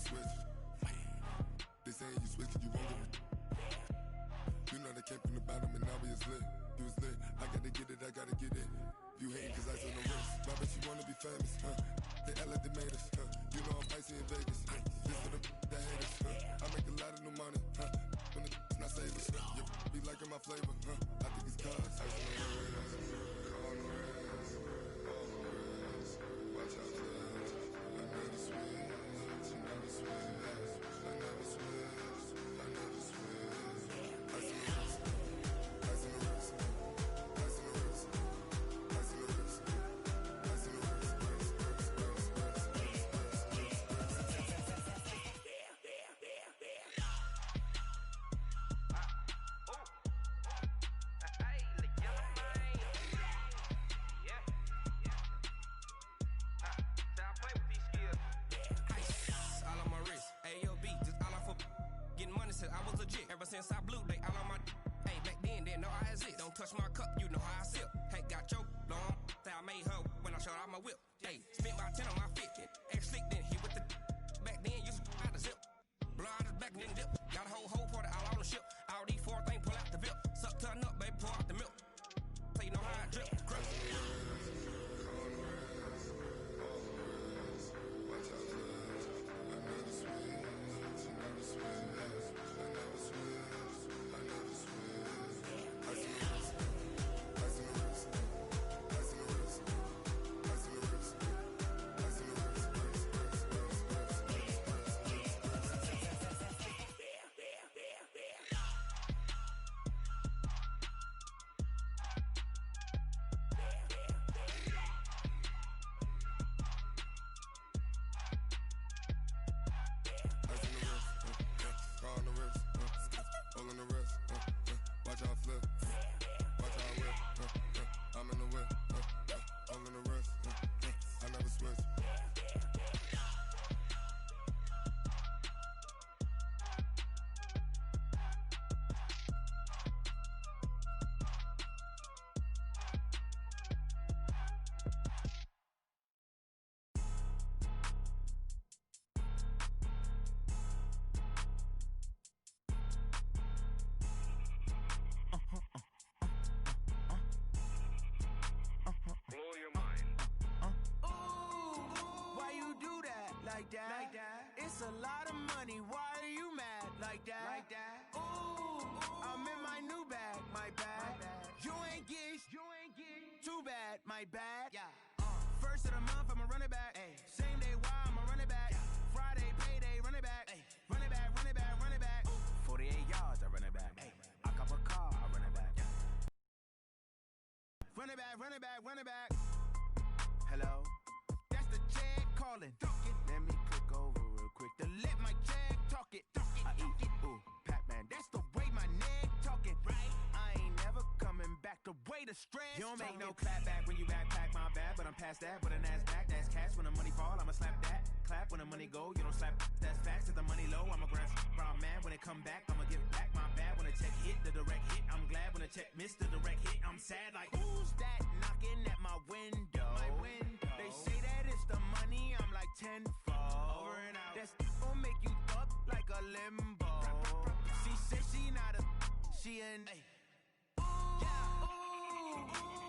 switch. They saying you switch, you won't get it. You know they came from the bottom and now we is lit. You was lit, I gotta get it, I gotta get it. You hating cause I on the wrist. Why bet you wanna be famous, huh? They act like they made us, huh? You know I'm icy in Vegas, huh? This for the that hate us, huh? I make a lot of new money, huh? When the not save us, huh? You be liking my flavor, huh? I think it's cause ice on the wrist, on the wrist, on the wrist. Watch out for that. I never switch, I never switch, I never switch, I never switch. Ice on the wrist, ice on the wrist, ice on the wrist, ice on the wrist, ice on the wrist, I was legit. Ever since I blew, they all on my. Hey, back then, didn't know I exist. Don't touch my cup, you know how I sip. Hey, got your long. Say I made her when I showed out my whip. Hey, spent my 10 on my fit. X slick, then hit with the. Back then, used to out the zip. Blow out his back, then dip. Got a whole party all on the ship. All these four things, pull out the VIP. Suck, turn up, baby, pour out the milk. So you know how I drip. Grip. Like that. It's a lot of money. Why are you mad like that? Ooh, I'm in my new bag, my bad. You ain't get too bad, my bad. Yeah. First of the month, I'ma run it back. Same day, why I'ma run it back. Friday, payday, run it back. Run it back, run it back, run it back. 48 yards, I run it back. I cop a car, I run it back. Run it back, run it back, run it back. Hello, that's the jag calling. Let me click over real quick to let my jag talk it. I eat it, ooh, Pac-Man, that's the way my neck talking. Right, I ain't never coming back the way the stress. You don't make no clap back when you backpack, my bad, but I'm past that. But an ass back, that's cash. When the money fall, I'ma slap that. Clap when the money go, you don't slap. That's facts. If the money low, I'ma grab. Brown man, when it come back, I'ma give back. My bad when the check hit, the direct hit. I'm glad when the check missed the direct hit. I'm sad like who's that knocking at my window? My window. They say that it's the money. I'm like tenfold. Over and out. That's gon' make you up like a limbo. She said she not a. She an.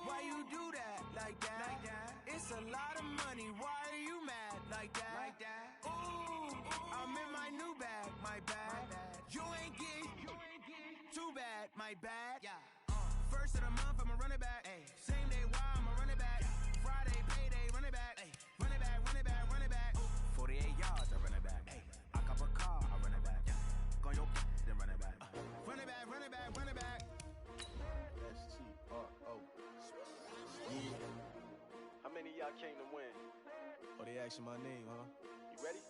Why you do that like that? It's a lot of money. Why are you mad like that? Ooh, I'm in my new bag, my bad. You ain't get too bad, my bad. First of the month, I'ma run it back. Same day, why I'ma run it back. Friday, payday, run it back. Run it back, run it back, run it back. 48 yards, I run it back. I cop a car, I run it back. Go on your then run it back. Run it back, run it back, run it back. S-T-R-O. Yeah. How many of y'all came to win? Oh, they asking my name, huh? You ready?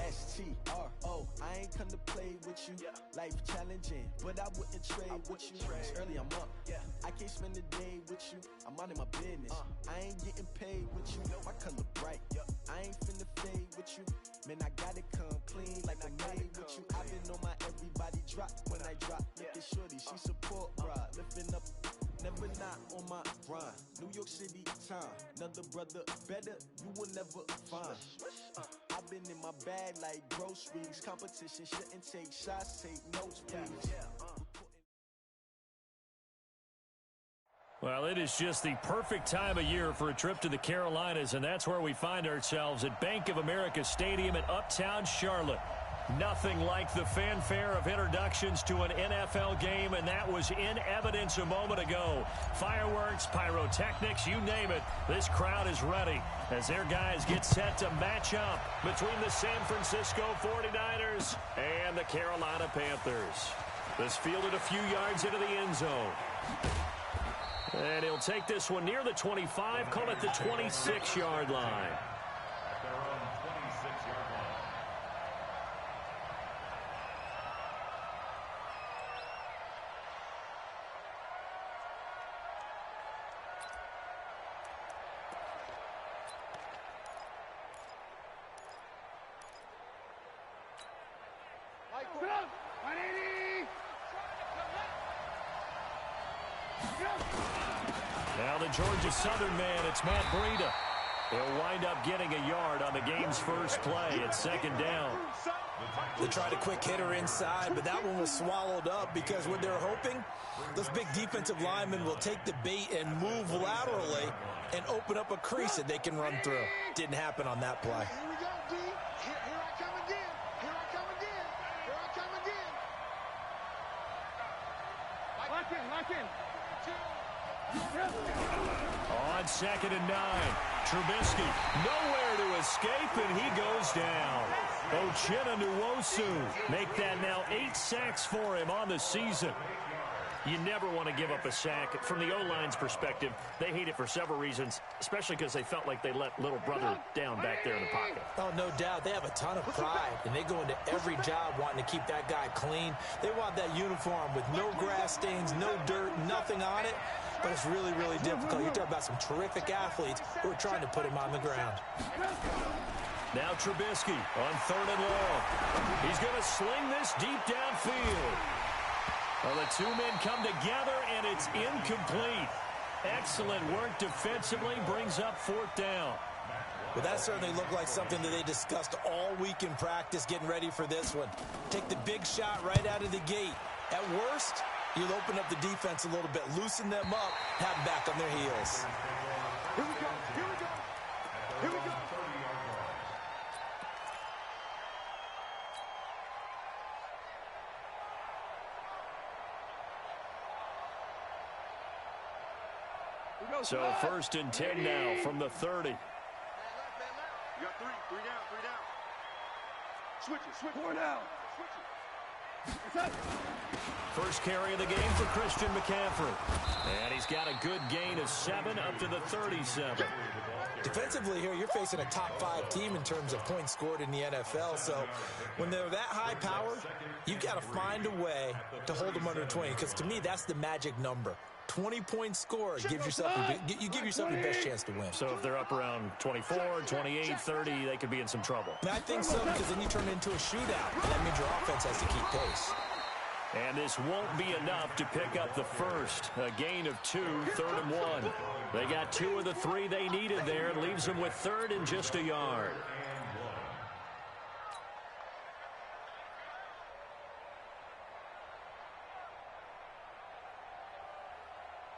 S-T-R-O. I ain't come to play with you. Life challenging, but I wouldn't trade with you. It's early, I'm up. I can't spend the day with you. I'm minding my business. I ain't getting paid with you. My color bright. I ain't finna fade with you. Man, I gotta come clean like I made with you. I've been on my everybody drop when I drop. Look at shorty, she support ride. Lifting up, never not on my grind. New York City time, another brother better, you will never find. I've been in my bag like groceries. Competition shouldn't take shots, take notes, please. Well, it is just the perfect time of year for a trip to the Carolinas, and that's where we find ourselves at Bank of America Stadium in Uptown Charlotte. Nothing like the fanfare of introductions to an NFL game, and that was in evidence a moment ago. Fireworks, pyrotechnics, you name it. This crowd is ready as their guys get set to match up between the San Francisco 49ers and the Carolina Panthers. This fielded a few yards into the end zone. And he'll take this one near the 25, call it the 26-yard line. Now the Georgia Southern man, it's Matt Breida. He'll wind up getting a yard on the game's first play. It's second down. They tried a quick hitter inside, but that one was swallowed up because what they're hoping, those big defensive linemen will take the bait and move laterally and open up a crease that they can run through. Didn't happen on that play. Here we go, D. Here I come again. Here I come again. Here I come again. Lock in. On 2nd and 9, Trubisky nowhere to escape, and he goes down. Uchenna Nwosu make that now 8 sacks for him on the season. You never want to give up a sack. From the O-line's perspective, they hate it for several reasons, especially because they felt like they let little brother down back there in the pocket. Oh, no doubt. They have a ton of pride, and they go into every job wanting to keep that guy clean. They want that uniform with no grass stains, no dirt, nothing on it. But it's really, really difficult. You're talking about some terrific athletes who are trying to put him on the ground. Now Trubisky on 3rd and long. He's going to sling this deep downfield. Well, the two men come together, and it's incomplete. Excellent work defensively, brings up 4th down. Well, that certainly looked like something that they discussed all week in practice getting ready for this one. Take the big shot right out of the gate. At worst, you'll open up the defense a little bit, loosen them up, have them back on their heels. Here we go. So 1st and 10 now from the 30. You got three down. Switch it. 4 down. Switch it. First carry of the game for Christian McCaffrey. And he's got a good gain of 7 up to the 37. Defensively here, you're facing a top 5 team in terms of points scored in the NFL. So when they're that high power, you've got to find a way to hold them under 20. Because to me, that's the magic number. 20 points scored, you give yourself your best chance to win. So if they're up around 24, 28, 30, they could be in some trouble. And I think so, because then you turn it into a shootout. And that means your offense has to keep pace. And this won't be enough to pick up the first. A gain of 2, 3rd and 1. They got 2 of the 3 they needed there. Leaves them with 3rd and just a yard.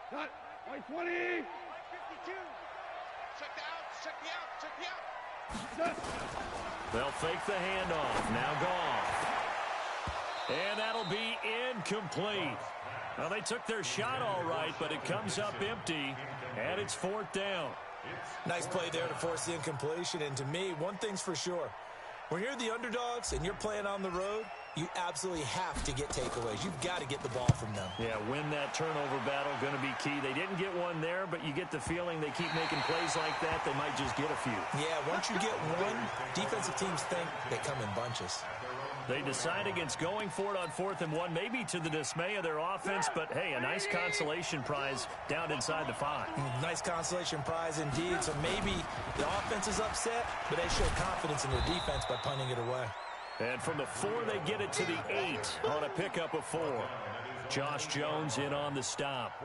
Cut. 20. 52. Check the out. They'll fake the handoff. Now Goff. And that'll be incomplete. Well, they took their shot all right, but it comes up empty, and it's 4th down. Nice play there to force the incompletion. And to me, one thing's for sure. When you're the underdogs and you're playing on the road, you absolutely have to get takeaways. You've got to get the ball from them. Yeah, win that turnover battle, going to be key. They didn't get one there, but you get the feeling they keep making plays like that, they might just get a few. Yeah, once you get one, defensive teams think they come in bunches. They decide against going for it on 4th and 1, maybe to the dismay of their offense, but hey, a nice consolation prize down inside the 5. Nice consolation prize indeed. So maybe the offense is upset, but they show confidence in their defense by punting it away. And from the 4, they get it to the 8 on a pickup of 4. Josh Jones in on the stop.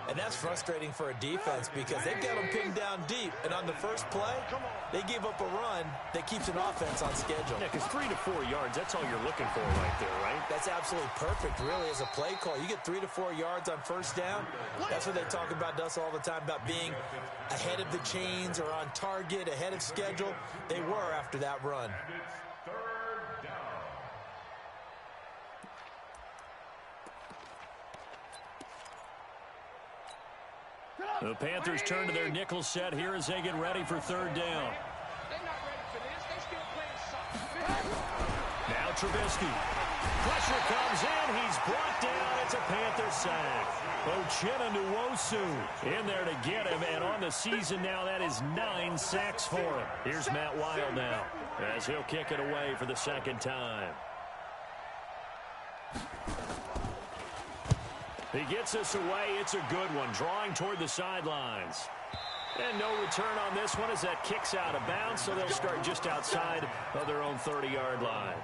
And that's frustrating for a defense because they've got them pinned down deep. And on the first play, they gave up a run that keeps an offense on schedule. Yeah, because 3 to 4 yards, that's all you're looking for right there, right? That's absolutely perfect, really, as a play call. You get 3 to 4 yards on first down. That's what they talk about us all the time, about being ahead of the chains or on target, ahead of schedule. They were after that run. The Panthers turn to their nickel set here as they get ready for third down. They're not ready for this. They still playing soccer. Now Trubisky. Pressure comes in. He's brought down. It's a Panther sack. Uchenna Nwosu in there to get him. And on the season now, that is 9 sacks for him. Here's Matt Wild now as he'll kick it away for the second time. He gets us away. It's a good one. Drawing toward the sidelines. And no return on this one as that kicks out of bounds, so they'll start just outside of their own 30-yard line.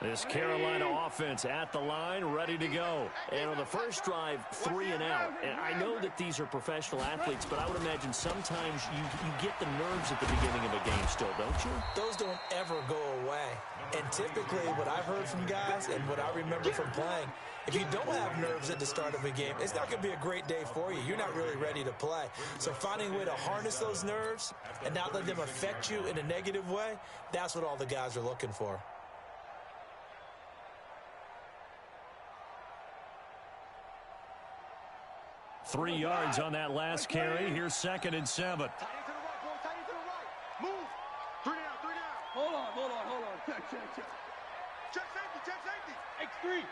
This Carolina offense at the line, ready to go. And on the first drive, 3 and out. And I know that these are professional athletes, but I would imagine sometimes you get the nerves at the beginning of a game still, don't you? Those don't ever go away. And typically what I've heard from guys and what I remember from playing, if you don't have nerves at the start of a game, it's not going to be a great day for you. You're not really ready to play. So finding a way to harness those nerves and not let them affect you in a negative way, that's what all the guys are looking for. Three yards on that last carry. Here's 2nd and 7. Tight end to the right, boy. Tight end to the right. Move. 3 down, 3 down. Hold on. Check. Check safety. X3,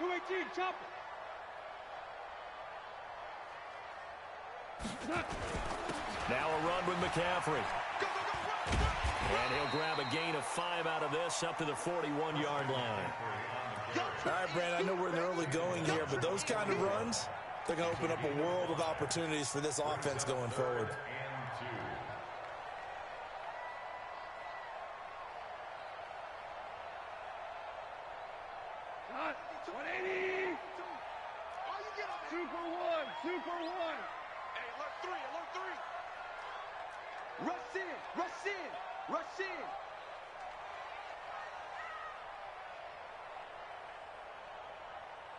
218, chop it. Now a run with McCaffrey. Go, run. And he'll grab a gain of 5 out of this up to the 41-yard line. All right, Brandon, I know we're in the early going here, but those kind of runs, they're going to open up a world of opportunities for this offense going forward. Cut. 180. Super one. Hey, alert 3. Rush in.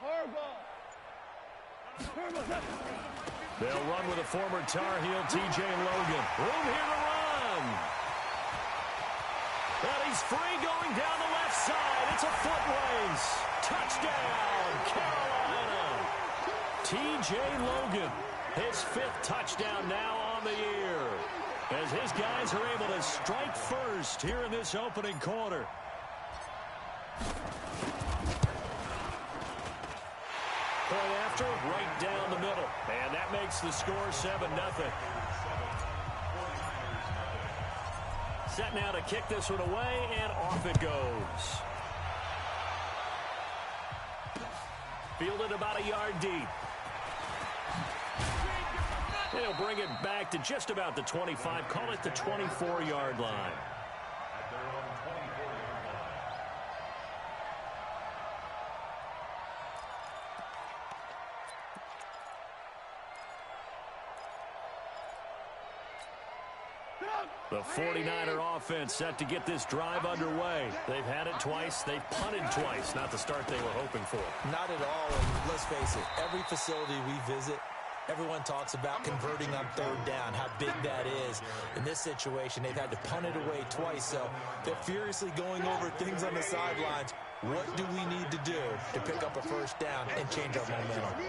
Harbaugh. They'll run with a former Tar Heel, T.J. Logan. Room here to run. And he's free going down the left side. It's a foot race. Touchdown, Carolina. T.J. Logan, his 5th touchdown now on the year, as his guys are able to strike first here in this opening quarter. Point after, right down the middle. And that makes the score 7-0. Set now to kick this one away, and off it goes. Fielded about a yard deep. And he'll bring it back to just about the 25. Call it the 24-yard line. The 49er offense set to get this drive underway. They've had it twice. They've punted twice. Not the start they were hoping for. Not at all. And let's face it, every facility we visit, everyone talks about converting on third down, how big that is. In this situation, they've had to punt it away twice, so they're furiously going over things on the sidelines. What do we need to do to pick up a first down and change our momentum?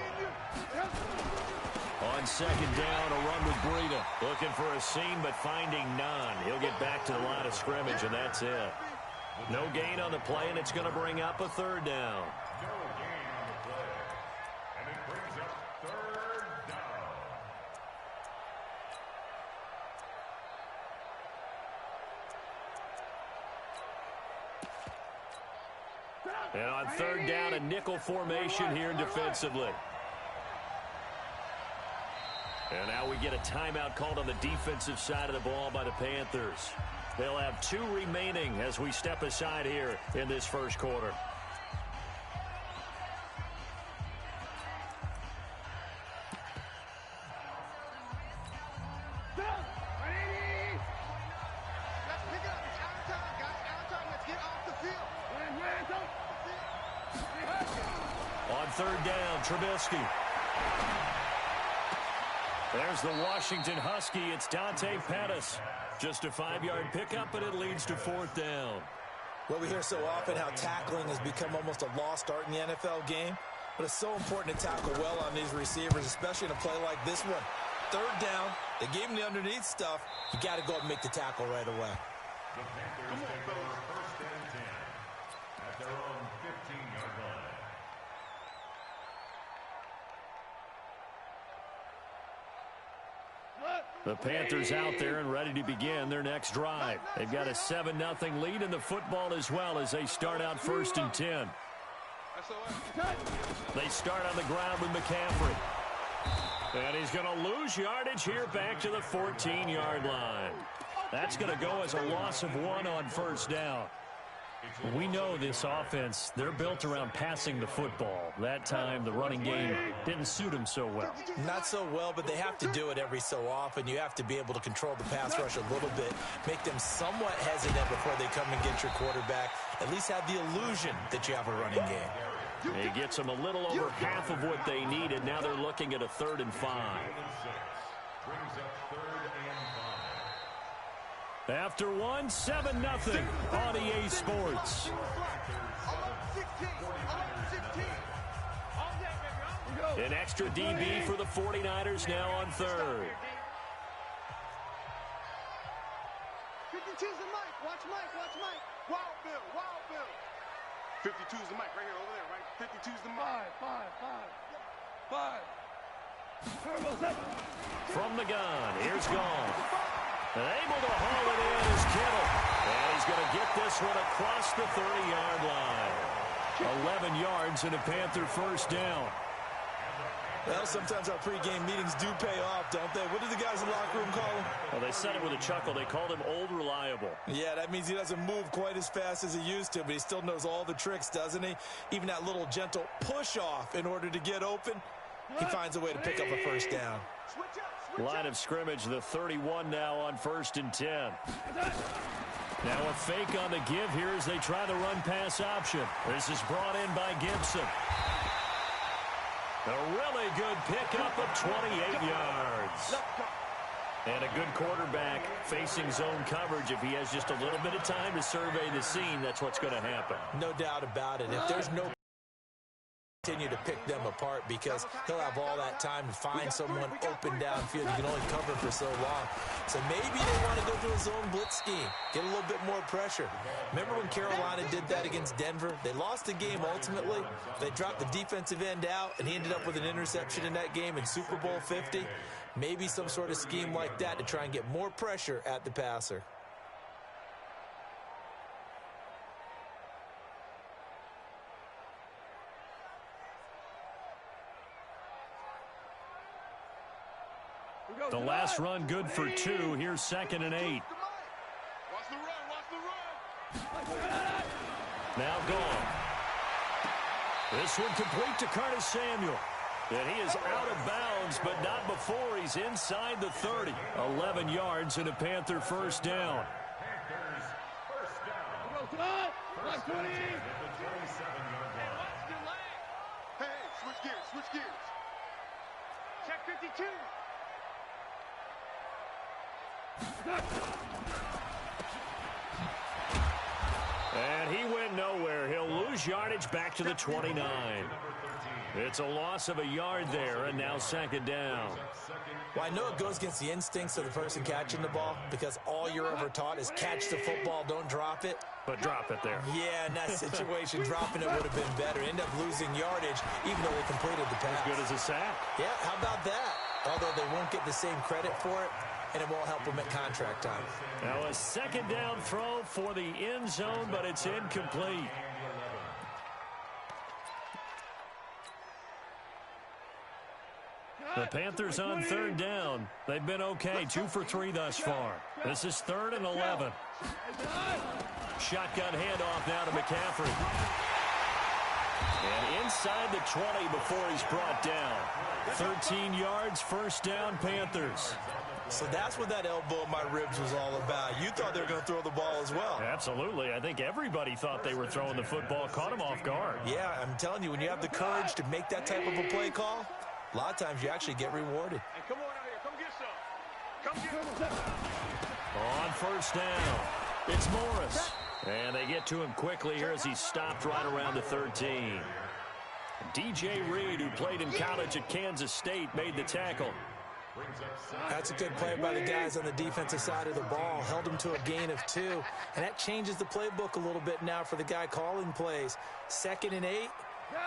On 2nd down, a run with Breida. Looking for a seam, but finding none. He'll get back to the line of scrimmage, and that's it. No gain on the play, and it's going to bring up a 3rd down. And on 3rd down, a nickel formation here defensively. And now we get a timeout called on the defensive side of the ball by the Panthers. They'll have 2 remaining as we step aside here in this first quarter. On third down, Trubisky. There's the Washington Husky. It's Dante Pettis. Just a 5-yard pickup, and it leads to 4th down. Well, we hear so often how tackling has become almost a lost art in the NFL game. But it's so important to tackle well on these receivers, especially in a play like this one. Third down, they gave him the underneath stuff. You got to go up and make the tackle right away. The Panthers take over 1st and 10 at their own 15-yard line. The Panthers out there and ready to begin their next drive. They've got a 7-0 lead in the football as well as they start out 1st and 10. They start on the ground with McCaffrey. And he's going to lose yardage here back to the 14-yard line. That's going to go as a loss of 1 on 1st down. We know this offense, they're built around passing the football. That time, the running game didn't suit them so well. Not so well, but they have to do it every so often. You have to be able to control the pass rush a little bit, make them somewhat hesitant before they come and get your quarterback. At least have the illusion that you have a running game. It gets them a little over half of what they needed. Now they're looking at a 3rd and 5. Brings up 3rd and 5. After 1, 7-0 on EA Sports. An extra DB for the 49ers now on 3rd. 52's the mic. Watch Mike. Watch Mike. Wild Bill. Wild Bill. 52's the mic right here over there, right? 52's the mic. 5. From the gun, here's Gone. And able to haul it in is Kittle. And he's going to get this one across the 30-yard line. 11 yards and a Panther 1st down. Well, sometimes our pregame meetings do pay off, don't they? What did the guys in the locker room call him? Well, they said it with a chuckle. They called him Old Reliable. Yeah, that means he doesn't move quite as fast as he used to, but he still knows all the tricks, doesn't he? Even that little gentle push-off in order to get open, he finds a way to pick up a 1st down. Line of scrimmage, the 31 now on 1st and 10. Now a fake on the give here as they try the run-pass option. This is brought in by Gibson. A really good pickup of 28 yards. And a good quarterback facing zone coverage. If he has just a little bit of time to survey the scene, that's what's going to happen. No doubt about it. If there's no continue to pick them apart because he'll have all that time to find someone open downfield. You can only cover for so long. So maybe they want to go to a zone blitz scheme, get a little bit more pressure. Remember when Carolina did that against Denver? They lost the game ultimately. They dropped the defensive end out, and he ended up with an interception in that game in Super Bowl 50. Maybe some sort of scheme like that to try and get more pressure at the passer. The last run good for 2. Here's 2nd and 8. Watch the run. Watch the run. Now Gone. This one complete to Curtis Samuel. And he is out of bounds, but not before he's inside the 30. 11 yards and a Panther 1st down. Panthers 1st down. Like 20. Hey, switch gears. Check 52. And he went nowhere. He'll lose yardage back to the 29. It's a loss of a yard there, and now 2nd down. Well, I know it goes against the instincts of the person catching the ball because all you're ever taught is catch the football, don't drop it. But drop it there. Yeah, in that situation, dropping it would have been better. End up losing yardage, even though they completed the pass. As good as a sack. Yeah, how about that? Although they won't get the same credit for it, and it won't help them at contract time. Now a 2nd down throw for the end zone, but it's incomplete. The Panthers on third down. They've been okay, 2 for 3 thus far. This is 3rd and 11. Shotgun handoff now to McCaffrey. And inside the 20 before he's brought down. 13 yards, first down, Panthers. So that's what that elbow in my ribs was all about. You thought they were going to throw the ball as well. Absolutely. I think everybody thought they were throwing the football, caught him off guard. Yeah, I'm telling you, when you have the courage to make that type of a play call, a lot of times you actually get rewarded. Hey, come on out here. Come get some. Come get some. On first down, it's Morris. And they get to him quickly here as he's stopped right around the 13. DJ Reed, who played in college at Kansas State, made the tackle. That's a good play by the guys on the defensive side of the ball. Held him to a gain of 2. And that changes the playbook a little bit now for the guy calling plays. 2nd and 8.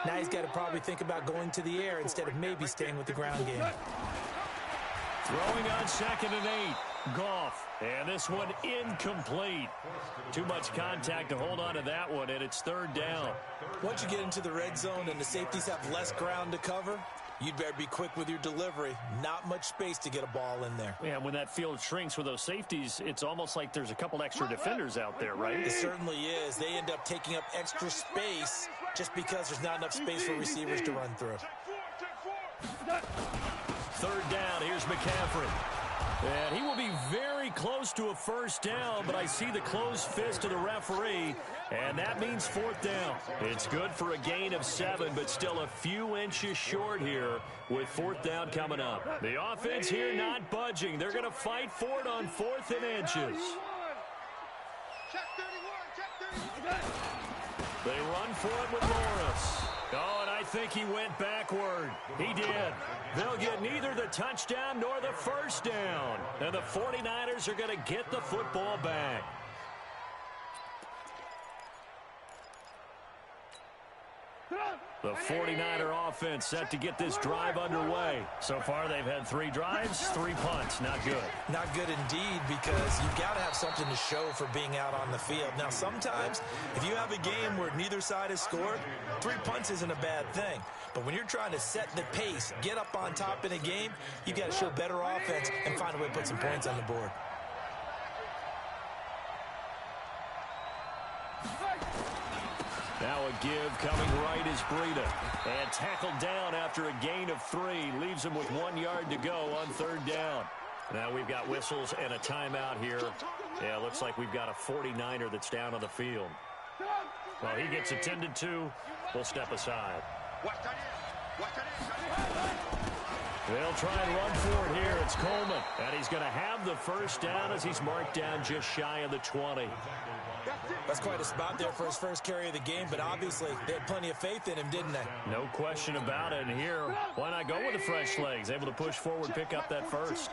Now he's got to probably think about going to the air instead of maybe staying with the ground game. Throwing on 2nd and 8. Goff. And this one incomplete. Too much contact to hold on to that one, and it's 3rd down. Once you get into the red zone and the safeties have less ground to cover, you'd better be quick with your delivery. Not much space to get a ball in there. Yeah, when that field shrinks with those safeties, it's almost like there's a couple extra defenders out there, right? It certainly is. They end up taking up extra space just because there's not enough space for receivers to run through. 3rd down, here's McCaffrey. And he will be very close to a first down, but I see the closed fist of the referee, and that means 4th down. It's good for a gain of 7, but still a few inches short here with 4th down coming up. The offense here not budging. They're going to fight for it on 4th and inches. Check 31, check 31. They run for it with Morris. Oh, and I think he went backward. He did. They'll get neither the touchdown nor the first down. And the 49ers are going to get the football back. The 49er offense set to get this drive underway. So far, they've had 3 drives, 3 punts. Not good. Not good indeed, because you've got to have something to show for being out on the field. Now, sometimes, if you have a game where neither side has scored, 3 punts isn't a bad thing. But when you're trying to set the pace, get up on top in a game, you've got to show better offense and find a way to put some points on the board. Now a give coming right is Breida. And tackled down after a gain of 3. Leaves him with 1 yard to go on 3rd down. Now we've got whistles and a timeout here. Yeah, looks like we've got a 49er that's down on the field. Well, he gets attended to. We'll step aside. They'll try and run for it here. It's Coleman. And he's going to have the first down as he's marked down just shy of the 20. That's quite a spot there for his first carry of the game, but obviously they had plenty of faith in him, didn't they? No question about it. And here, why not go with the fresh legs? Able to push forward, pick up that first.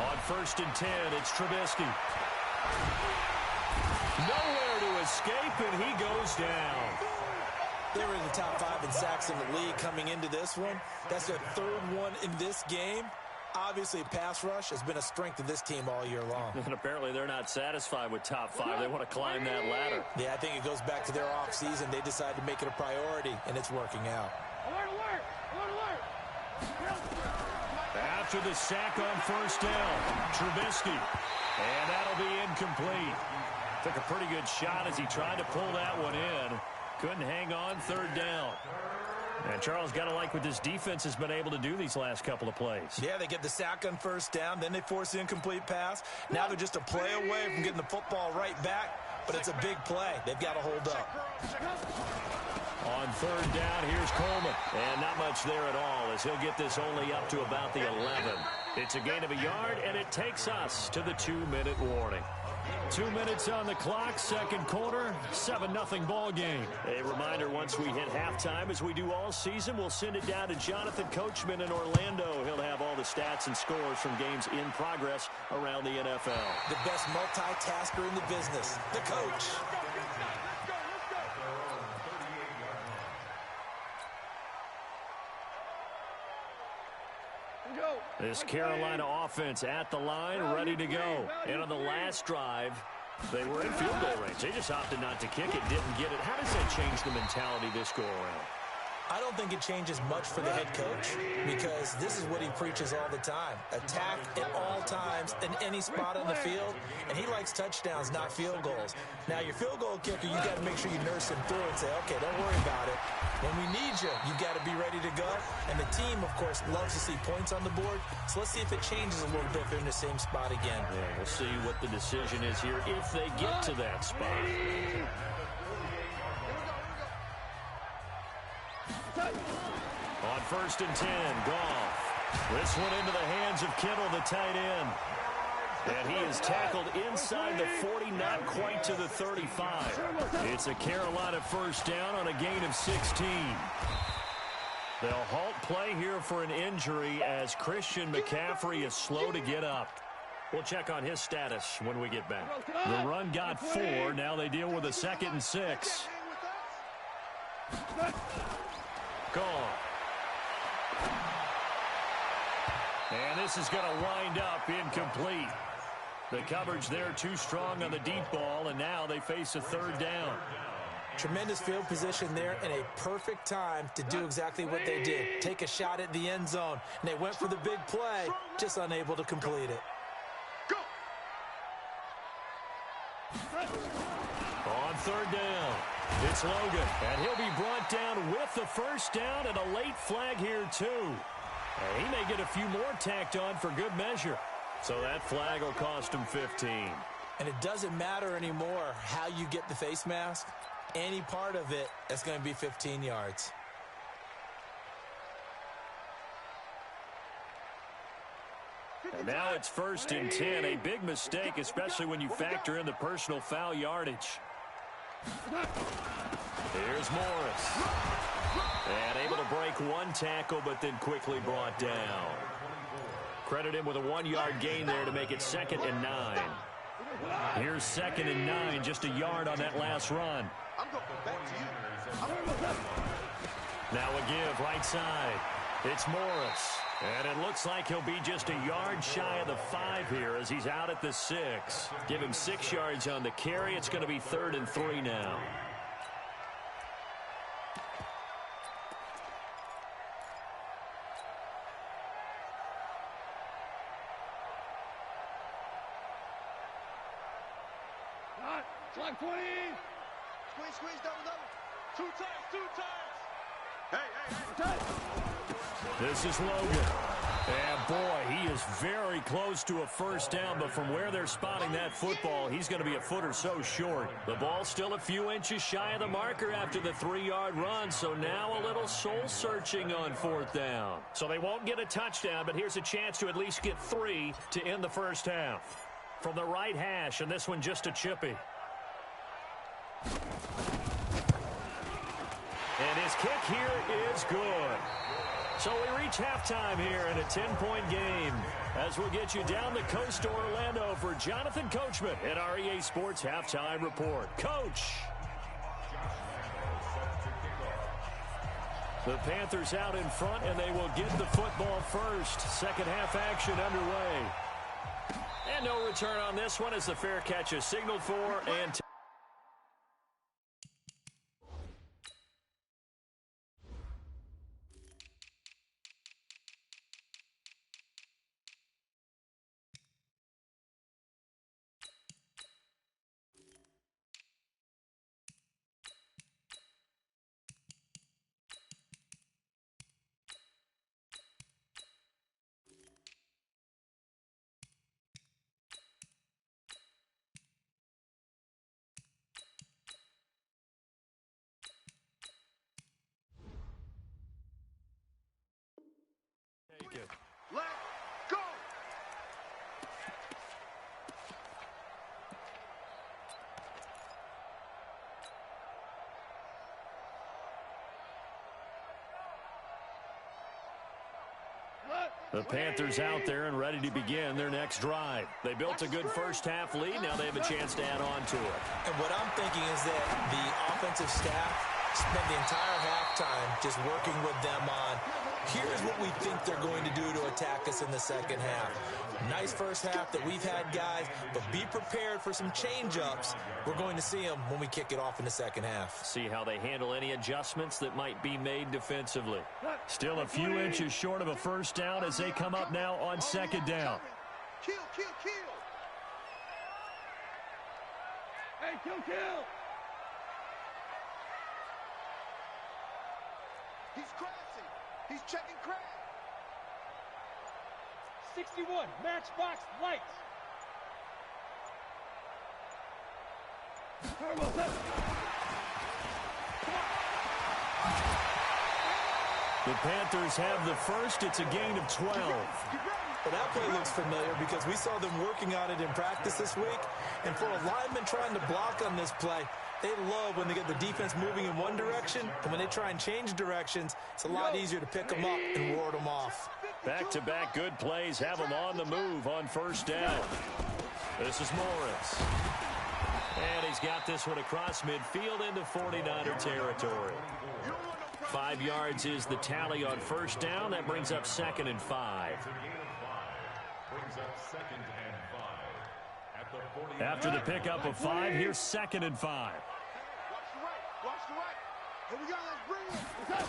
On 1st and 10, it's Trubisky. Nowhere to escape, and he goes down. They were in the top 5 in sacks in the league coming into this one. That's their 3rd one in this game. Obviously, pass rush has been a strength of this team all year long. And apparently they're not satisfied with top 5. They want to climb that ladder. Yeah, I think it goes back to their offseason. They decided to make it a priority, and it's working out. Alert, alert! Alert, alert! After the sack on 1st down, Trubisky. And that'll be incomplete. Took a pretty good shot as he tried to pull that one in. Couldn't hang on 3rd down. And Charles, got to like what this defense has been able to do these last couple of plays. Yeah, they get the sack on 1st down, then they force the incomplete pass. Now they're just a play away from getting the football right back, but it's a big play. They've got to hold up. On 3rd down, here's Coleman. And not much there at all as he'll get this only up to about the 11. It's a gain of a yard, and it takes us to the 2-minute warning. 2 minutes on the clock, 2nd quarter, 7-0 ball game. A reminder, once we hit halftime, as we do all season, we'll send it down to Jonathan Coachman in Orlando. He'll have all the stats and scores from games in progress around the NFL. The best multitasker in the business, the coach. This Carolina offense at the line, ready to go. And on the last drive, they were in field goal range. They just opted not to kick it, didn't get it. How does that change the mentality this go around? I don't think it changes much for the head coach because this is what he preaches all the time. Attack at all times in any spot on the field, and he likes touchdowns, not field goals. Now, your field goal kicker, you got to make sure you nurse him through and say, okay, don't worry about it. When we need you, you got to be ready to go. And the team, of course, loves to see points on the board, so let's see if it changes a little bit if they're in the same spot again. Yeah, we'll see what the decision is here if they get to that spot. On 1st and 10, Goff. This one into the hands of Kittle, the tight end. And he is tackled inside the 40, not quite to the 35. It's a Carolina first down on a gain of 16. They'll halt play here for an injury as Christian McCaffrey is slow to get up. We'll check on his status when we get back. The run got 4. Now they deal with a 2nd and 6. Gone. And this is going to wind up incomplete. The coverage there too strong on the deep ball, and now they face a 3rd down. Tremendous field position there and a perfect time to do exactly what they did. Take a shot at the end zone. And they went for the big play, just unable to complete it. On 3rd down, it's Logan, and he'll be brought down with the first down and a late flag here too. And he may get a few more tacked on for good measure. So that flag will cost him 15. And it doesn't matter anymore how you get the face mask. Any part of it is going to be 15 yards. And now it's 1st and 10. A big mistake, especially when you factor in the personal foul yardage. Here's Morris. And able to break one tackle, but then quickly brought down. Credit him with a 1-yard gain there to make it 2nd and 9. Here's 2nd and 9, just a yard on that last run. Now a give right side. It's Morris. And it looks like he'll be just a yard shy of the 5 here as he's out at the 6. Give him 6 yards on the carry. It's going to be 3rd and 3 now. Clock 20. Squeeze, double. 2 times. Hey. This is Logan. And boy, he is very close to a first down, but from where they're spotting that football, he's going to be a foot or so short. The ball's still a few inches shy of the marker after the 3-yard run, so now a little soul-searching on 4th down. So they won't get a touchdown, but here's a chance to at least get 3 to end the first half. From the right hash, and this one just a chippy. And his kick here is good. So we reach halftime here in a 10-point game as we'll get you down the coast to Orlando for Jonathan Coachman at our EA Sports Halftime Report. Coach! The Panthers out in front, and they will get the football first. Second half action underway. And no return on this one as the fair catch is signaled for and Let's go. The Panthers out there and ready to begin their next drive. They built a good first half lead. Now they have a chance to add on to it. And what I'm thinking is that the offensive staff spent the entire halftime just working with them on, here's what we think they're going to do to attack us in the second half. Nice first half that we've had, guys, but be prepared for some change-ups. We're going to see them when we kick it off in the second half. See how they handle any adjustments that might be made defensively. Still a few inches short of a first down as they come up now on second down. Kill, kill, kill. Hey, kill, kill. He's crashing. He's checking crash. 61, matchbox lights. The Panthers have the first. It's a gain of 12. Well, that play looks familiar because we saw them working on it in practice this week. And for a lineman trying to block on this play, they love when they get the defense moving in one direction. And when they try and change directions, it's a lot easier to pick them up and ward them off. Back-to-back good plays have them on the move on first down. This is Morris. And he's got this one across midfield into 49er territory. 5 yards is the tally on first down. That brings up 2nd and 5. After the pickup of 5, here's 2nd and 5. Watch the right. Watch the right. Here we go. Let's bring it.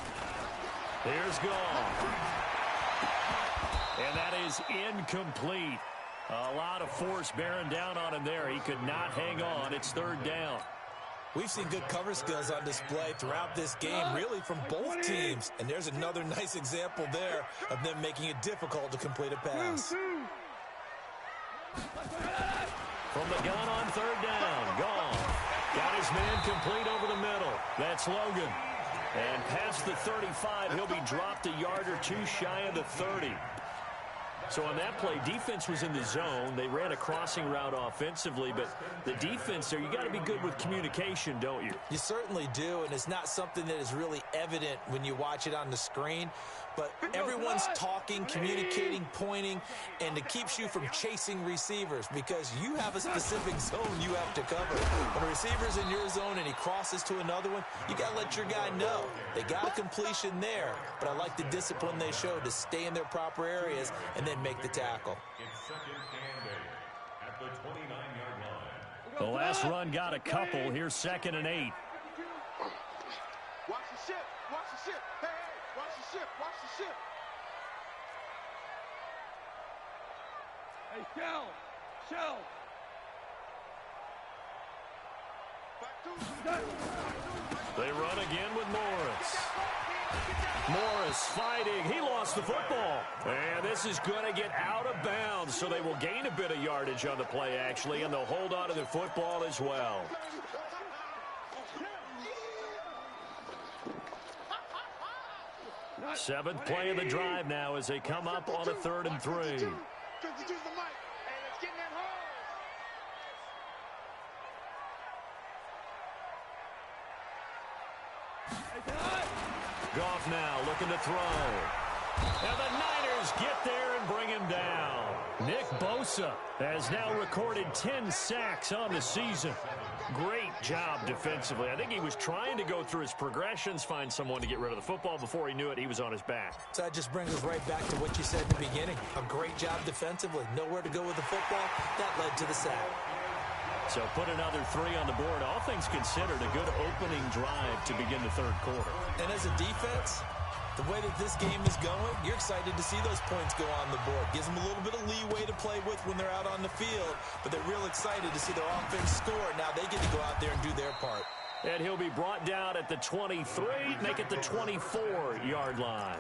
Here's Goff. And that is incomplete. A lot of force bearing down on him there. He could not hang on. It's 3rd down. We've seen good cover skills on display throughout this game, really from both teams. And there's another nice example there of them making it difficult to complete a pass. From the gun on 3rd down, Goff got his man complete over the middle. That's Logan. And past the 35, he'll be dropped a yard or two shy of the 30. So on that play, defense was in the zone. They ran a crossing route offensively, but the defense there, you got to be good with communication, don't you? You certainly do, and it's not something that is really evident when you watch it on the screen. But everyone's talking, communicating, pointing, and it keeps you from chasing receivers because you have a specific zone you have to cover. When a receiver's in your zone and he crosses to another one, you got to let your guy know. They got a completion there, but I like the discipline they showed to stay in their proper areas and then make the tackle. The last run got a couple. Here's 2nd and 8. Watch the ship. Watch the ship. Hey, hey, watch the ship. Watch the ship. Hey, shell. They run again with Morris. Morris fighting. He lost the football. And this is going to get out of bounds, so they will gain a bit of yardage on the play, actually, and they'll hold on to the football as well. Seventh play of the drive now as they come up on a 3rd and 3. 52's the mic. Hey, let's get in that hole. Goff now looking to throw. And the Niners get there and bring him down. Nick Bosa has now recorded 10 sacks on the season. Great job defensively. I think he was trying to go through his progressions, find someone to get rid of the football. Before he knew it, he was on his back. So that just brings us right back to what you said in the beginning. A great job defensively. Nowhere to go with the football. That led to the sack. So put another 3 on the board. All things considered, a good opening drive to begin the 3rd quarter. And as a defense, the way that this game is going, you're excited to see those points go on the board. Gives them a little bit of leeway to play with when they're out on the field, but they're real excited to see their offense score. Now they get to go out there and do their part. And he'll be brought down at the 23, make it the 24-yard line.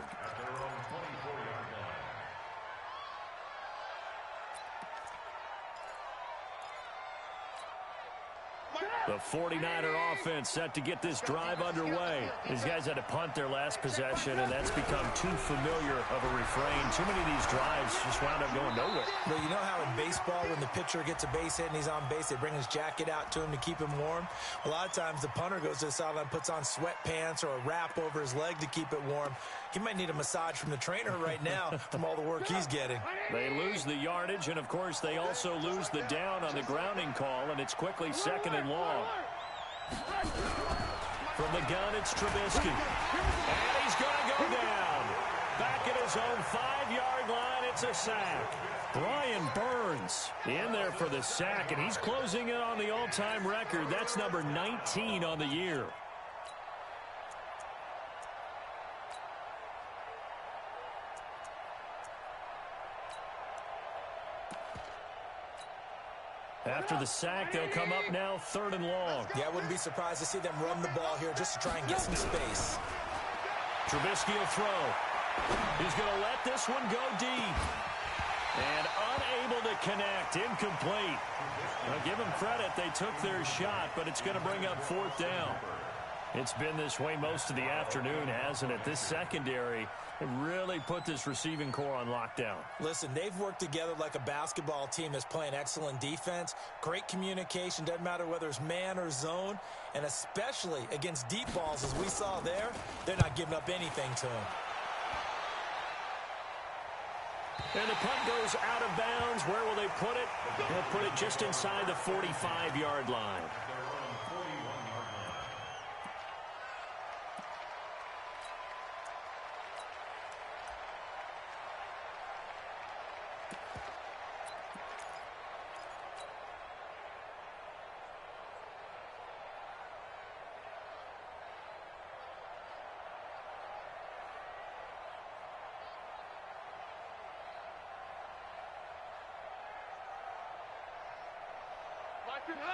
The 49er offense set to get this drive underway. These guys had to punt their last possession, and that's become too familiar of a refrain. Too many of these drives just wound up going nowhere. Well, you know how in baseball, when the pitcher gets a base hit and he's on base, they bring his jacket out to him to keep him warm? A lot of times the punter goes to the sideline, puts on sweatpants or a wrap over his leg to keep it warm. He might need a massage from the trainer right now from all the work he's getting. They lose the yardage, and, of course, they also lose the down on the grounding call, and it's quickly 2nd and long. From the gun, it's Trubisky. And he's going to go down. Back at his own 5-yard line, it's a sack. Brian Burns in there for the sack, and he's closing in on the all-time record. That's number 19 on the year. After the sack, they'll come up now 3rd and long. Yeah, I wouldn't be surprised to see them run the ball here just to try and get some space. Trubisky will throw. He's going to let this one go deep. And unable to connect. Incomplete. Now, give them credit. They took their shot, but it's going to bring up 4th down. It's been this way most of the afternoon, hasn't it? This secondary really put this receiving core on lockdown. Listen, they've worked together like a basketball team that's playing excellent defense. Great communication. Doesn't matter whether it's man or zone. And especially against deep balls, as we saw there, they're not giving up anything to them. And the punt goes out of bounds. Where will they put it? They'll put it just inside the 45-yard line.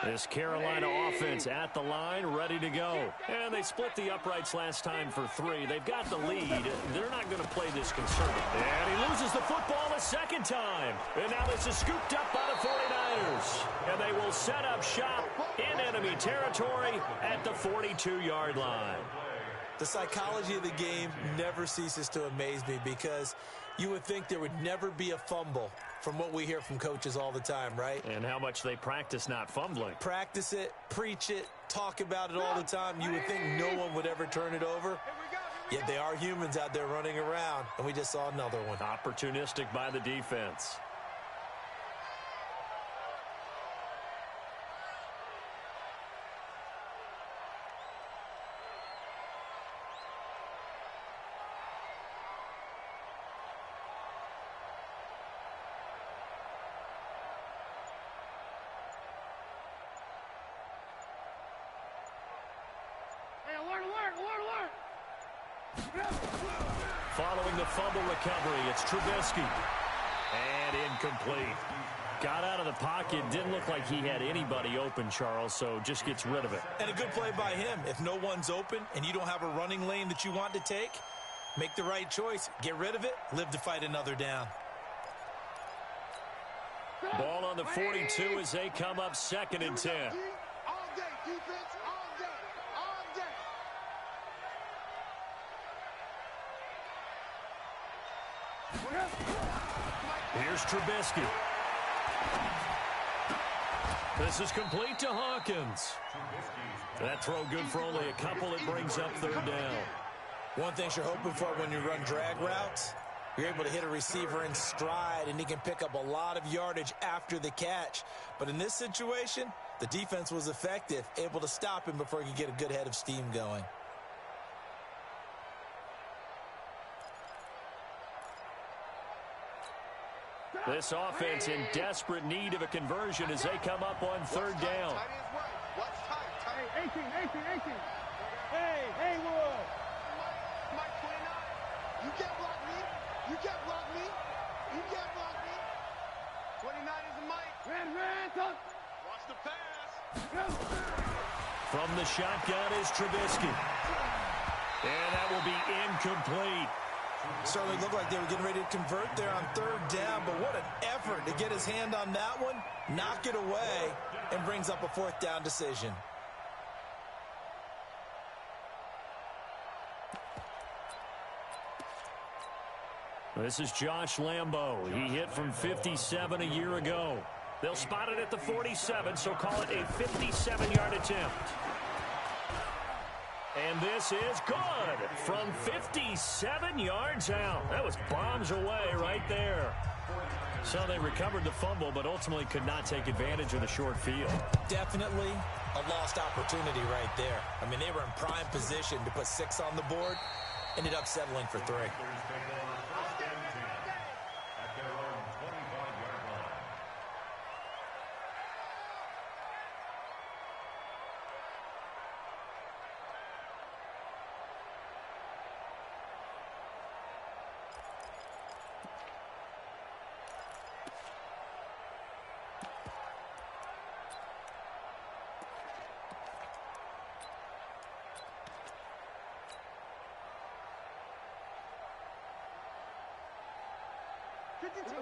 This Carolina offense at the line, ready to go. And they split the uprights last time for 3. They've got the lead. They're not going to play this conservative. And he loses the football the second time. And now this is scooped up by the 49ers. And they will set up shop in enemy territory at the 42-yard line. The psychology of the game never ceases to amaze me because you would think there would never be a fumble from what we hear from coaches all the time, right? And how much they practice not fumbling. Practice it, preach it, talk about it all the time. You would think no one would ever turn it over. Yet they are humans out there running around, and we just saw another one. Opportunistic by the defense. Following the fumble recovery, it's Trubisky. And incomplete. Got out of the pocket. Didn't look like he had anybody open, Charles, so just gets rid of it. And a good play by him. If no one's open and you don't have a running lane that you want to take, make the right choice. Get rid of it. Live to fight another down. Ball on the 42 as they come up 2nd and 10. All day, defense, all day, all day. Here's Trubisky. This is complete to Hawkins. That throw good for only a couple. It brings up 3rd down. One thing you're hoping for when you run drag routes, you're able to hit a receiver in stride, and he can pick up a lot of yardage after the catch. But in this situation, the defense was effective, able to stop him before he could get a good head of steam going. This offense in desperate need of a conversion as they come up on 3rd down. Hey, 18. Hey, Haywood. Mike 29. You can't block me. You can't block me. You can't block me. 29 is the Mike. Red, touch. Watch the pass. From the shotgun is Trubisky. And that will be incomplete. Certainly looked like they were getting ready to convert there on 3rd down, but what an effort to get his hand on that one, knock it away, and brings up a 4th down decision. This is Josh Lambo. He hit from 57 a year ago. They'll spot it at the 47, so call it a 57-yard attempt. And this is good from 57 yards out. That was bombs away right there. So they recovered the fumble, but ultimately could not take advantage of the short field. Definitely a lost opportunity right there. I mean, they were in prime position to put 6 on the board. Ended up settling for 3.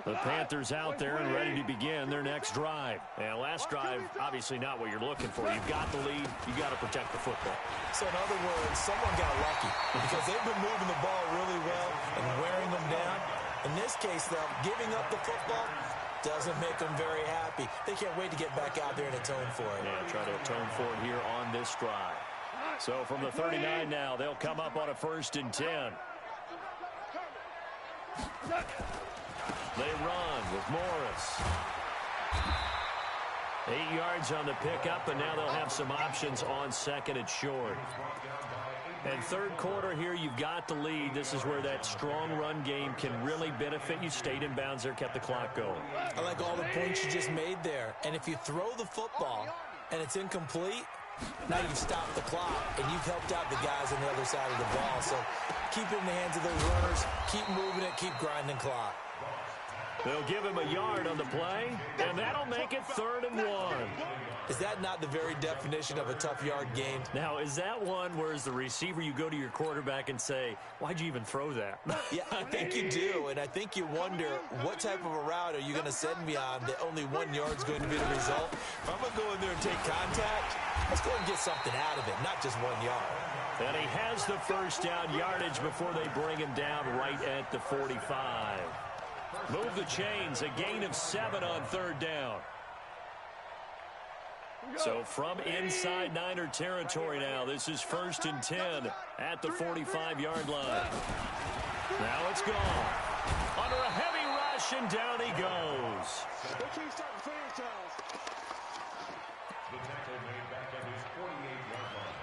The Panthers out there and ready to begin their next drive. And last drive, obviously not what you're looking for. You've got the lead. You've got to protect the football. So in other words, someone got lucky because they've been moving the ball really well and wearing them down. In this case, though, giving up the football doesn't make them very happy. They can't wait to get back out there and atone for it. Yeah, try to atone for it here on this drive. So from the 39 now, they'll come up on a 1st and 10. They run with Morris. 8 yards on the pickup, and now they'll have some options on 2nd and short. And 3rd quarter here, you've got the lead. This is where that strong run game can really benefit you. Stayed in bounds there, kept the clock going. I like all the points you just made there. And if you throw the football and it's incomplete, now you've stopped the clock, and you've helped out the guys on the other side of the ball. So keep it in the hands of those runners. Keep moving it. Keep grinding clock. They'll give him a yard on the play, and that'll make it 3rd and 1. Is that not the very definition of a tough yard gain? Now, is that one where as the receiver you go to your quarterback and say, why'd you even throw that? Yeah, I think you do, and I think you wonder what type of a route are you going to send me on that only 1 yard's going to be the result? If I'm going to go in there and take contact, let's go and get something out of it, not just 1 yard. And he has the first down yardage before they bring him down right at the 45. Move the chains, a gain of 7 on 3rd down. So from inside Niner territory now, this is 1st and 10 at the 45-yard line. Now it's gone. Under a heavy rush, and down he goes. The tackle made back at his 48-yard line.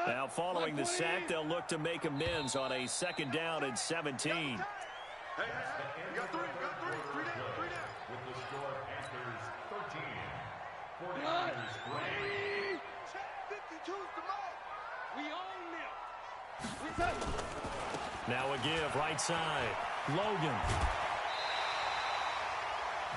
Now following the sack, they'll look to make amends on a 2nd down and 17. Hey, you got 3 down. With the score, Panthers 13, 49ers 3. Check 52's the mark. We own them. Now a give, right side. Logan.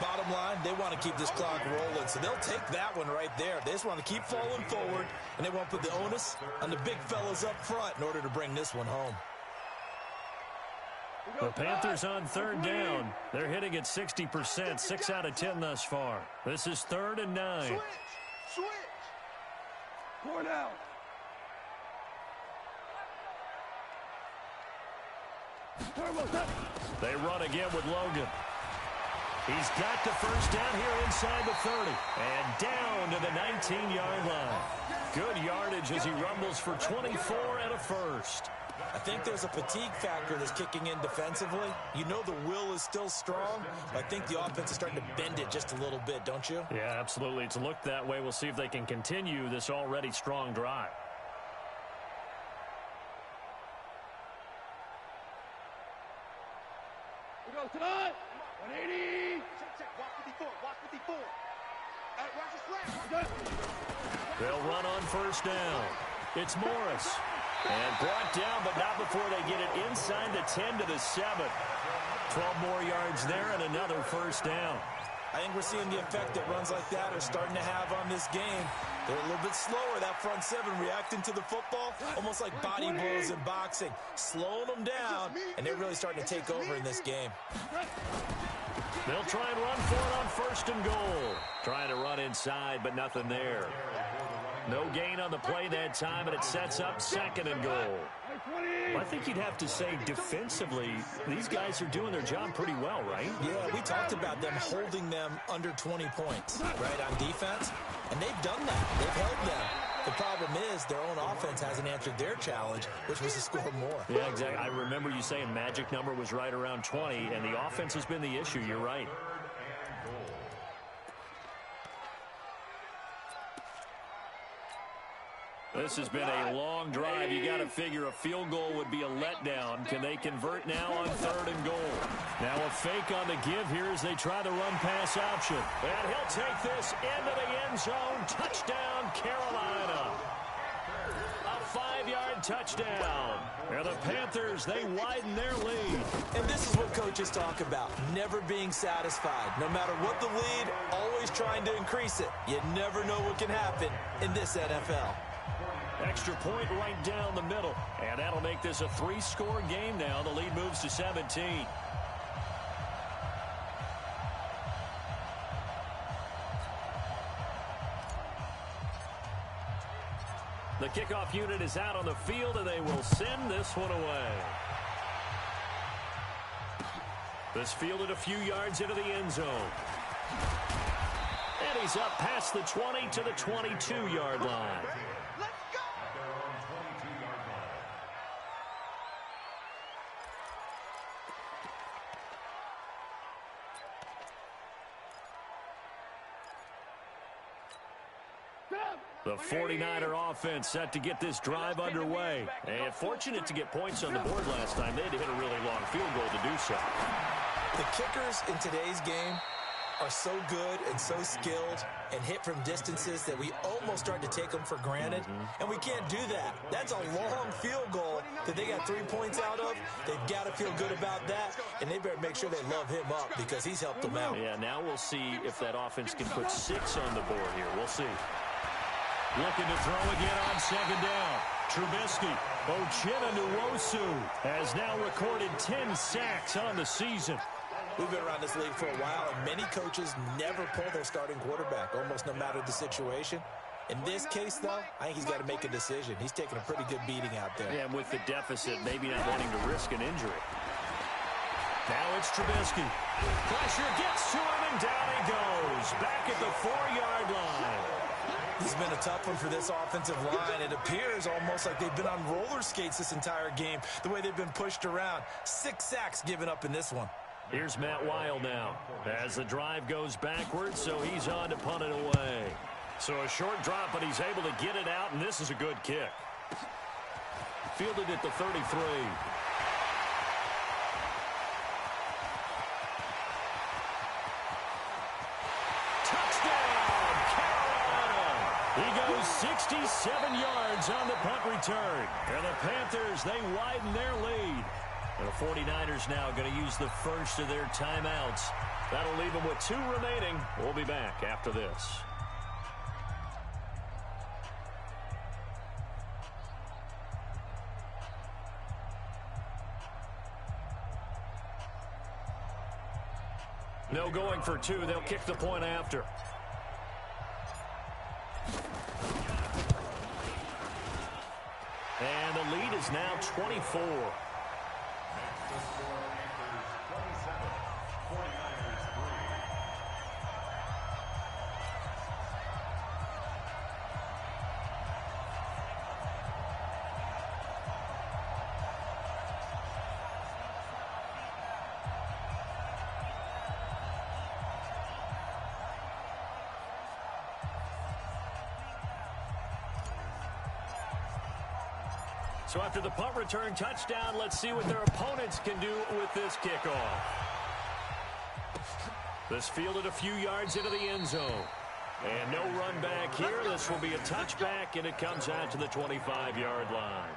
Bottom line, they want to keep this clock rolling, so they'll take that one right there. They just want to keep falling forward, and they won't put the onus on the big fellas up front in order to bring this one home. The Panthers on 3rd down. They're hitting at 60%, 6 out of 10 thus far. This is 3rd and 9. Switch. Point out. They run again with Logan. He's got the first down here inside the 30. And down to the 19-yard line. Good yardage as he rumbles for 24 and a first. I think there's a fatigue factor that's kicking in defensively. You know the will is still strong, but I think the offense is starting to bend it just a little bit, don't you? Yeah, absolutely. It's looked that way. We'll see if they can continue this already strong drive. We go tonight. 180. Check. Watch 54. Watch his flag. They'll run on first down. It's Morris. And brought down, but not before they get it inside the 10 to the 7. 12 more yards there and another first down. I think we're seeing the effect that runs like that are starting to have on this game. They're a little bit slower, that front 7 reacting to the football, almost like body blows in boxing, slowing them down, and they're really starting to take over in this game. They'll try and run for it on 1st and goal. Trying to run inside, but nothing there. No gain on the play that time, and it sets up 2nd and goal. Well, I think you'd have to say defensively, these guys are doing their job pretty well, right? Yeah, we talked about them holding them under 20 points, right, on defense. And they've done that. They've held them. The problem is their own offense hasn't answered their challenge, which was to score more. Yeah, exactly. I remember you saying magic number was right around 20, and the offense has been the issue. You're right. This has been a long drive. You got to figure a field goal would be a letdown. Can they convert now on 3rd and goal? Now a fake on the give here as they try the run-pass option. And he'll take this into the end zone. Touchdown, Carolina. A 5-yard touchdown. And the Panthers, they widen their lead. And this is what coaches talk about, never being satisfied. No matter what the lead, always trying to increase it. You never know what can happen in this NFL. Extra point right down the middle. And that'll make this a 3-score game now. The lead moves to 17. The kickoff unit is out on the field, and they will send this one away. This fielded a few yards into the end zone. And he's up past the 20 to the 22-yard line. The 49er offense set to get this drive underway. And fortunate to get points on the board last time. They had to hit a really long field goal to do so. The kickers in today's game are so good and so skilled and hit from distances that we almost start to take them for granted. And we can't do that. That's a long field goal that they got 3 points out of. They've got to feel good about that, and they better make sure they love him up because he's helped them out. Yeah, now we'll see if that offense can put 6 on the board here. We'll see. Looking to throw again on 2nd down. Trubisky. Uchenna Nwosu has now recorded 10 sacks on the season. We've been around this league for a while, and many coaches never pull their starting quarterback, almost no matter the situation. In this case, though, I think he's got to make a decision. He's taking a pretty good beating out there. Yeah, and with the deficit, maybe not wanting to risk an injury. Now it's Trubisky. Pressure gets to him, and down he goes. Back at the 4-yard line. He's been a tough one for this offensive line. It appears almost like they've been on roller skates this entire game, the way they've been pushed around. 6 sacks given up in this one. Here's Matt Weil now as the drive goes backwards, so he's on to punt it away. So a short drop, but he's able to get it out, and this is a good kick. Fielded at the 33. He goes 67 yards on the punt return. And the Panthers, they widen their lead. And the 49ers now going to use the first of their timeouts. That'll leave them with 2 remaining. We'll be back after this. No going for 2. They'll kick the point after. And the lead is now 24. So after the punt return touchdown, let's see what their opponents can do with this kickoff. This fielded a few yards into the end zone. And no run back here. This will be a touchback, and it comes out to the 25-yard line.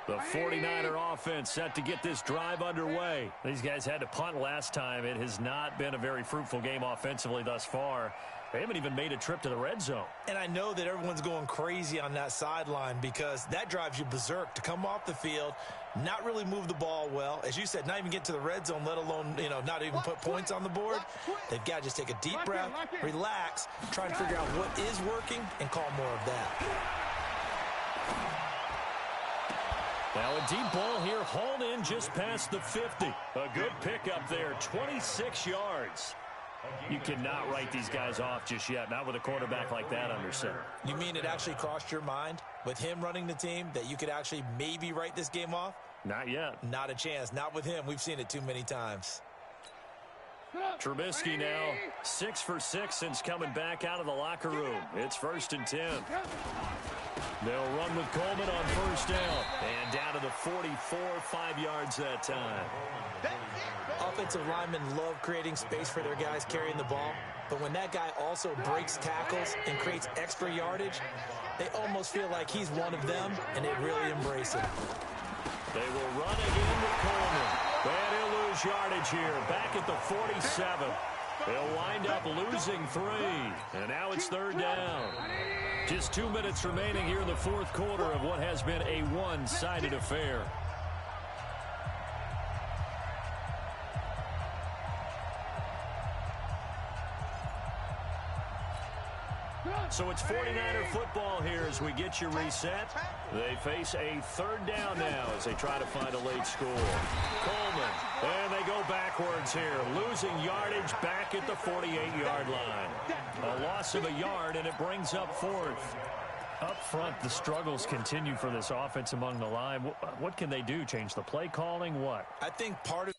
The 49er offense set to get this drive underway. These guys had to punt last time. It has not been a very fruitful game offensively thus far. They haven't even made a trip to the red zone. And I know that everyone's going crazy on that sideline because that drives you berserk to come off the field, not really move the ball well. As you said, not even get to the red zone, let alone, not even put points on the board. They've got to just take a deep breath, relax, try and figure out what is working, and call more of that. Now a deep ball here, hauled in just past the 50. A good pickup there, 26 yards. You cannot write these guys off just yet, not with a quarterback like that under center. You mean it actually crossed your mind with him running the team that you could actually maybe write this game off? Not yet. Not a chance. Not with him. We've seen it too many times. Trubisky now 6 for 6 since coming back out of the locker room. It's 1st and 10. They'll run with Coleman on first down. And down to the 44, 5 yards that time. Offensive linemen love creating space for their guys carrying the ball. But when that guy also breaks tackles and creates extra yardage, they almost feel like he's one of them, and they really embrace it. They will run again with Coleman. And he'll lose yardage here. Back at the 47. They'll wind up losing 3. And now it's 3rd down. Just 2 minutes remaining here in the 4th quarter of what has been a one-sided affair. So it's 49er football here as we get you reset. They face a 3rd down now as they try to find a late score. Coleman, and they go backwards here, losing yardage back at the 48-yard line. A loss of a yard, and it brings up 4th. Up front, the struggles continue for this offense among the line. What can they do? Change the play calling? What? I think part of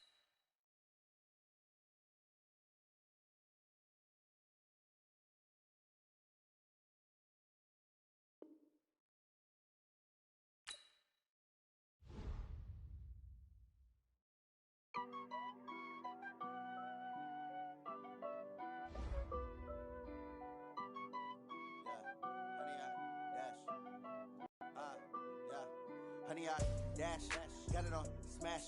Honey, I dash, got it on smash,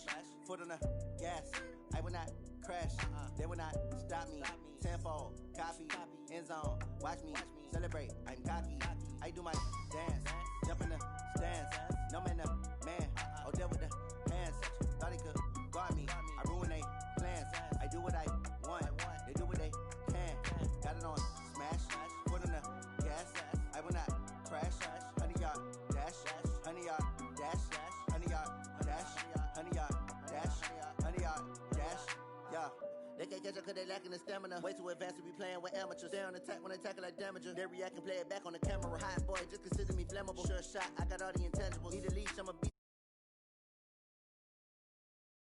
foot on the gas. I will not crash, they will not stop me. Tenfold, copy, end zone, watch me celebrate. I'm cocky, I do my dance, jump in the stands. No man, the man, oh, deal with the hands. Thought he could guard me, I ruin they plans. I do what I want, they do what they can. Got it on smash, foot on the gas. I will not crash, honey, y'all dash, honey, y'all. They can't catch up cause they lacking the stamina. Way too advanced to be playing with amateurs. They on attack when they tackle like damager. They react and play it back on the camera. Hot boy, just consider me flammable. Sure shot, I got all the intangibles. Need a leash, I'ma be